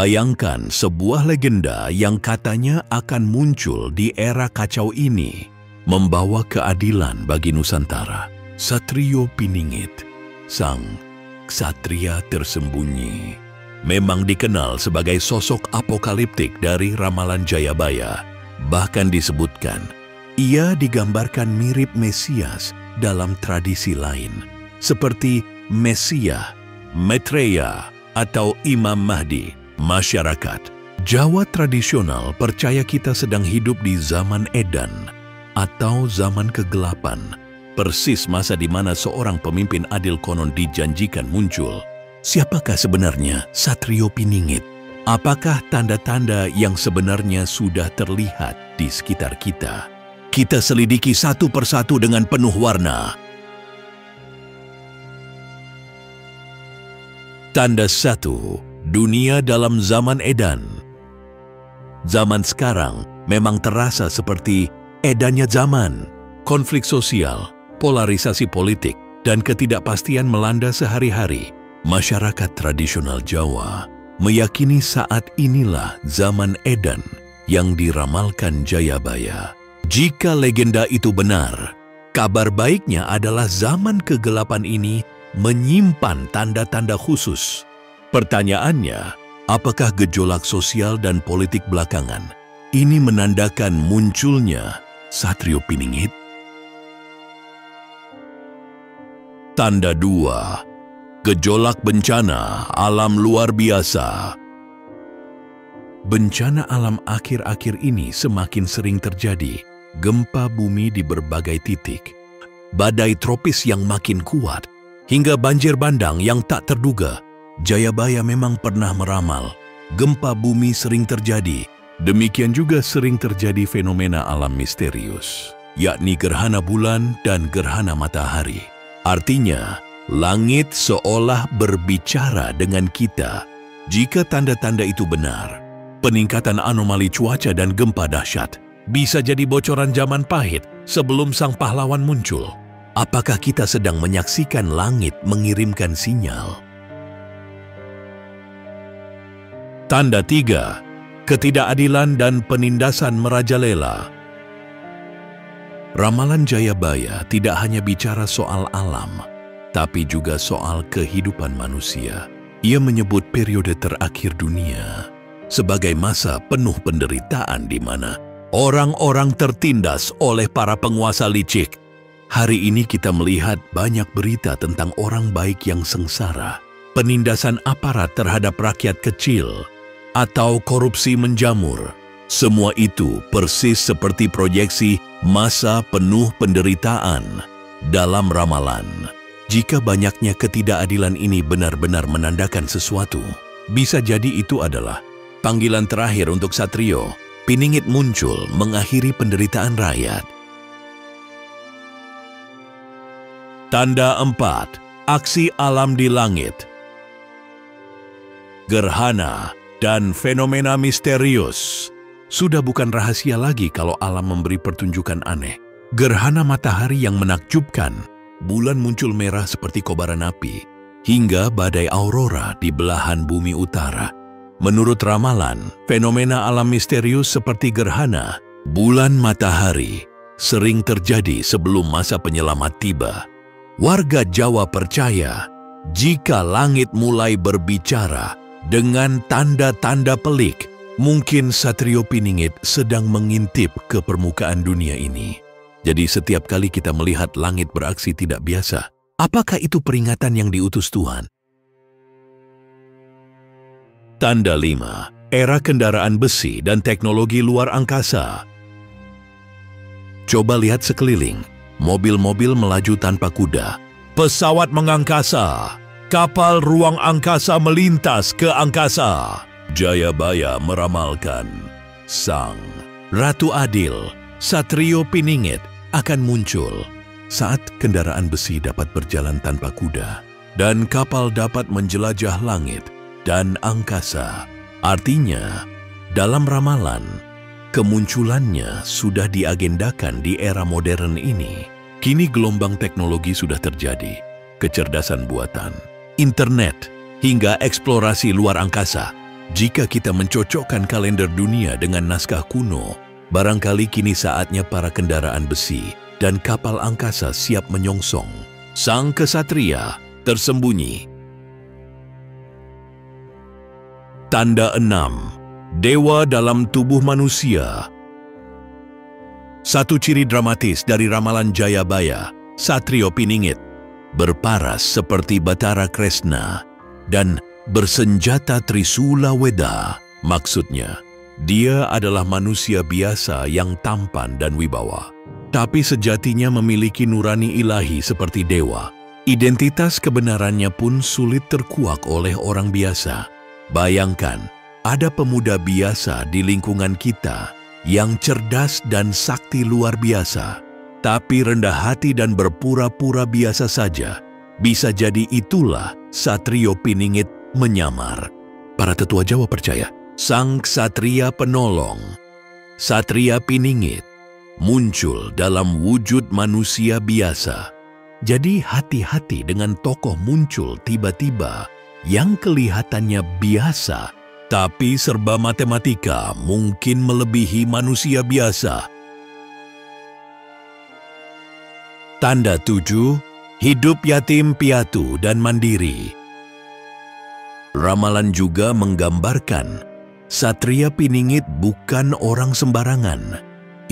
Bayangkan sebuah legenda yang katanya akan muncul di era kacau ini, membawa keadilan bagi Nusantara. Satrio Piningit, sang ksatria tersembunyi, memang dikenal sebagai sosok apokaliptik dari ramalan Jayabaya. Bahkan disebutkan, ia digambarkan mirip Mesias dalam tradisi lain, seperti Mesia, Maitreya, atau Imam Mahdi. Masyarakat Jawa tradisional percaya kita sedang hidup di zaman Edan atau zaman kegelapan, persis masa di mana seorang pemimpin adil konon dijanjikan muncul. Siapakah sebenarnya Satrio Piningit? Apakah tanda-tanda yang sebenarnya sudah terlihat di sekitar kita? Kita selidiki satu persatu dengan penuh warna. Tanda 1. Dunia dalam zaman Edan. Zaman sekarang memang terasa seperti edannya zaman. Konflik sosial, polarisasi politik, dan ketidakpastian melanda sehari-hari. Masyarakat tradisional Jawa meyakini saat inilah zaman Edan yang diramalkan Jayabaya. Jika legenda itu benar, kabar baiknya adalah zaman kegelapan ini menyimpan tanda-tanda khusus. Pertanyaannya, apakah gejolak sosial dan politik belakangan ini menandakan munculnya Satrio Piningit? Tanda 2. Gejolak bencana alam luar biasa. Bencana alam akhir-akhir ini semakin sering terjadi. Gempa bumi di berbagai titik, badai tropis yang makin kuat, hingga banjir bandang yang tak terduga. Jayabaya memang pernah meramal, gempa bumi sering terjadi. Demikian juga sering terjadi fenomena alam misterius, yakni gerhana bulan dan gerhana matahari. Artinya, langit seolah berbicara dengan kita. Jika tanda-tanda itu benar, peningkatan anomali cuaca dan gempa dahsyat bisa jadi bocoran zaman pahit sebelum sang pahlawan muncul. Apakah kita sedang menyaksikan langit mengirimkan sinyal? Tanda 3. Ketidakadilan dan penindasan merajalela. Ramalan Jayabaya tidak hanya bicara soal alam, tapi juga soal kehidupan manusia. Ia menyebut periode terakhir dunia sebagai masa penuh penderitaan di mana orang-orang tertindas oleh para penguasa licik. Hari ini kita melihat banyak berita tentang orang baik yang sengsara, penindasan aparat terhadap rakyat kecil, atau korupsi menjamur. Semua itu persis seperti proyeksi masa penuh penderitaan dalam ramalan. Jika banyaknya ketidakadilan ini benar-benar menandakan sesuatu, bisa jadi itu adalah panggilan terakhir untuk Satrio Piningit muncul mengakhiri penderitaan rakyat. Tanda 4. Aksi alam di langit. Gerhana dan fenomena misterius. Sudah bukan rahasia lagi kalau alam memberi pertunjukan aneh. Gerhana matahari yang menakjubkan, bulan muncul merah seperti kobaran api, hingga badai aurora di belahan bumi utara. Menurut ramalan, fenomena alam misterius seperti gerhana, bulan matahari, sering terjadi sebelum masa penyelamat tiba. Warga Jawa percaya, jika langit mulai berbicara dengan tanda-tanda pelik, mungkin Satrio Piningit sedang mengintip ke permukaan dunia ini. Jadi setiap kali kita melihat langit beraksi tidak biasa, apakah itu peringatan yang diutus Tuhan? Tanda 5. Era kendaraan besi dan teknologi luar angkasa. Coba lihat sekeliling, mobil-mobil melaju tanpa kuda, pesawat mengangkasa, kapal ruang angkasa melintas ke angkasa. Jayabaya meramalkan, sang Ratu Adil, Satrio Piningit, akan muncul saat kendaraan besi dapat berjalan tanpa kuda dan kapal dapat menjelajah langit dan angkasa. Artinya, dalam ramalan, kemunculannya sudah diagendakan di era modern ini. Kini gelombang teknologi sudah terjadi, kecerdasan buatan, internet, hingga eksplorasi luar angkasa. Jika kita mencocokkan kalender dunia dengan naskah kuno, barangkali kini saatnya para kendaraan besi dan kapal angkasa siap menyongsong. Sang kesatria tersembunyi. Tanda 6. Dewa dalam tubuh manusia. Satu ciri dramatis dari ramalan Jayabaya, Satrio Piningit, berparas seperti Batara Kresna dan bersenjata Trisula Weda. Maksudnya, dia adalah manusia biasa yang tampan dan wibawa, tapi sejatinya memiliki nurani ilahi seperti dewa. Identitas kebenarannya pun sulit terkuak oleh orang biasa. Bayangkan, ada pemuda biasa di lingkungan kita yang cerdas dan sakti luar biasa, tapi rendah hati dan berpura-pura biasa saja. Bisa jadi itulah Satrio Piningit menyamar. Para tetua Jawa percaya, sang ksatria penolong, Satria Piningit, muncul dalam wujud manusia biasa. Jadi hati-hati dengan tokoh muncul tiba-tiba yang kelihatannya biasa, tapi serba matematika, mungkin melebihi manusia biasa. Tanda 7. Hidup yatim piatu dan mandiri. Ramalan juga menggambarkan Satria Piningit bukan orang sembarangan.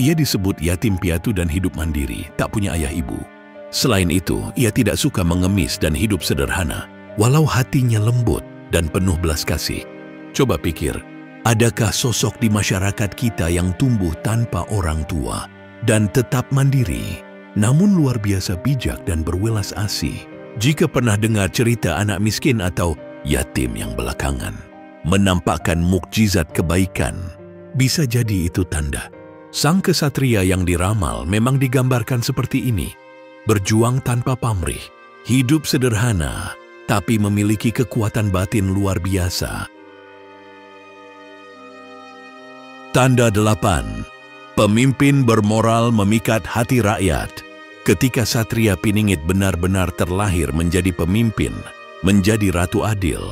Ia disebut yatim piatu dan hidup mandiri, tak punya ayah ibu. Selain itu, ia tidak suka mengemis dan hidup sederhana, walau hatinya lembut dan penuh belas kasih. Coba pikir, adakah sosok di masyarakat kita yang tumbuh tanpa orang tua dan tetap mandiri, namun luar biasa bijak dan berwelas asih? Jika pernah dengar cerita anak miskin atau yatim yang belakangan menampakkan mukjizat kebaikan, bisa jadi itu tanda. Sang kesatria yang diramal memang digambarkan seperti ini. Berjuang tanpa pamrih, hidup sederhana, tapi memiliki kekuatan batin luar biasa. Tanda 8. Pemimpin bermoral memikat hati rakyat. Ketika Satria Piningit benar-benar terlahir menjadi pemimpin, menjadi ratu adil,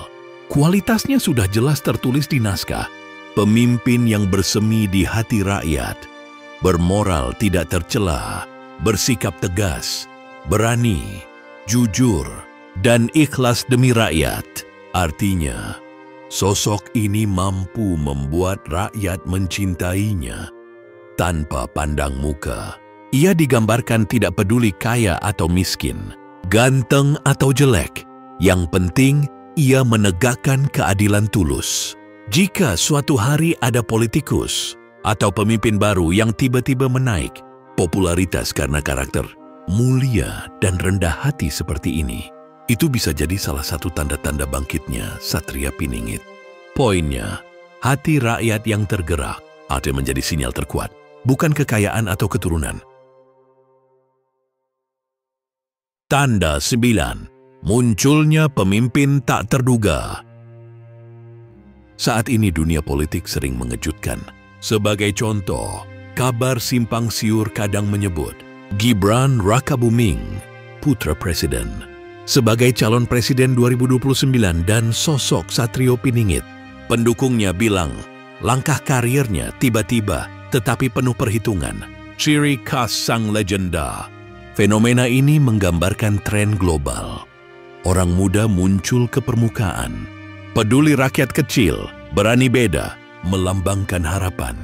kualitasnya sudah jelas tertulis di naskah. Pemimpin yang bersemi di hati rakyat, bermoral tidak tercela, bersikap tegas, berani, jujur, dan ikhlas demi rakyat. Artinya, sosok ini mampu membuat rakyat mencintainya tanpa pandang muka. Ia digambarkan tidak peduli kaya atau miskin, ganteng atau jelek. Yang penting, ia menegakkan keadilan tulus. Jika suatu hari ada politikus atau pemimpin baru yang tiba-tiba menaik popularitas karena karakter mulia dan rendah hati seperti ini, itu bisa jadi salah satu tanda-tanda bangkitnya Satria Piningit. Poinnya, hati rakyat yang tergerak ada menjadi sinyal terkuat, bukan kekayaan atau keturunan. Tanda 9. Munculnya pemimpin tak terduga. Saat ini dunia politik sering mengejutkan. Sebagai contoh, kabar simpang siur kadang menyebut Gibran Rakabuming, putra presiden, sebagai calon presiden 2029 dan sosok Satrio Piningit. Pendukungnya bilang langkah karirnya tiba-tiba tetapi penuh perhitungan. Ciri khas sang legenda. Fenomena ini menggambarkan tren global. Orang muda muncul ke permukaan. Peduli rakyat kecil, berani beda, melambangkan harapan.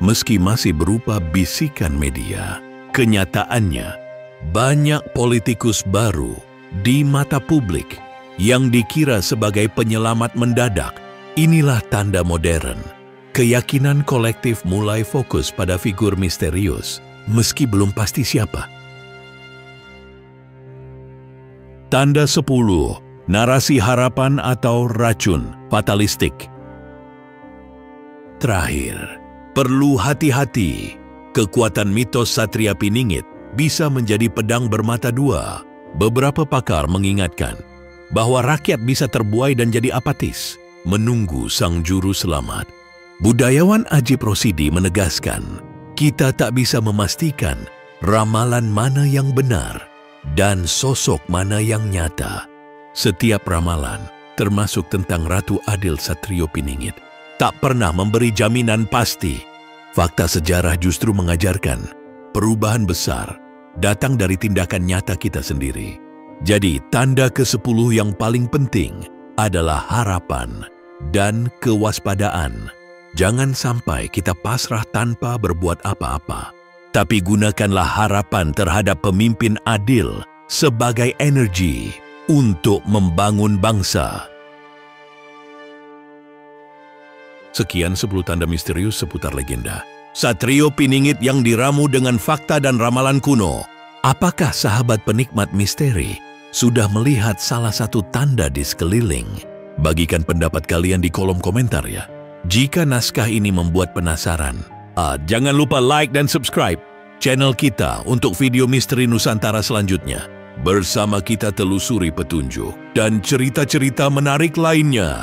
Meski masih berupa bisikan media, kenyataannya banyak politikus baru di mata publik yang dikira sebagai penyelamat mendadak. Inilah tanda modern. Keyakinan kolektif mulai fokus pada figur misterius, meski belum pasti siapa. Tanda 10. Narasi harapan atau racun fatalistik. Terakhir, perlu hati-hati. Kekuatan mitos Satria Piningit bisa menjadi pedang bermata dua. Beberapa pakar mengingatkan bahwa rakyat bisa terbuai dan jadi apatis, menunggu sang juru selamat. Budayawan Ajib Rosidi menegaskan, kita tak bisa memastikan ramalan mana yang benar dan sosok mana yang nyata. Setiap ramalan termasuk tentang Ratu Adil Satrio Piningit, tak pernah memberi jaminan pasti. Fakta sejarah justru mengajarkan perubahan besar datang dari tindakan nyata kita sendiri. Jadi, tanda ke-10 yang paling penting adalah harapan dan kewaspadaan. Jangan sampai kita pasrah tanpa berbuat apa-apa. Tapi gunakanlah harapan terhadap pemimpin adil sebagai energi untuk membangun bangsa. Sekian 10 tanda misterius seputar legenda Satrio Piningit yang diramu dengan fakta dan ramalan kuno. Apakah sahabat penikmat misteri sudah melihat salah satu tanda di sekeliling? Bagikan pendapat kalian di kolom komentar ya. Jika naskah ini membuat penasaran, jangan lupa like dan subscribe channel kita untuk video misteri Nusantara selanjutnya. Bersama kita telusuri petunjuk dan cerita-cerita menarik lainnya.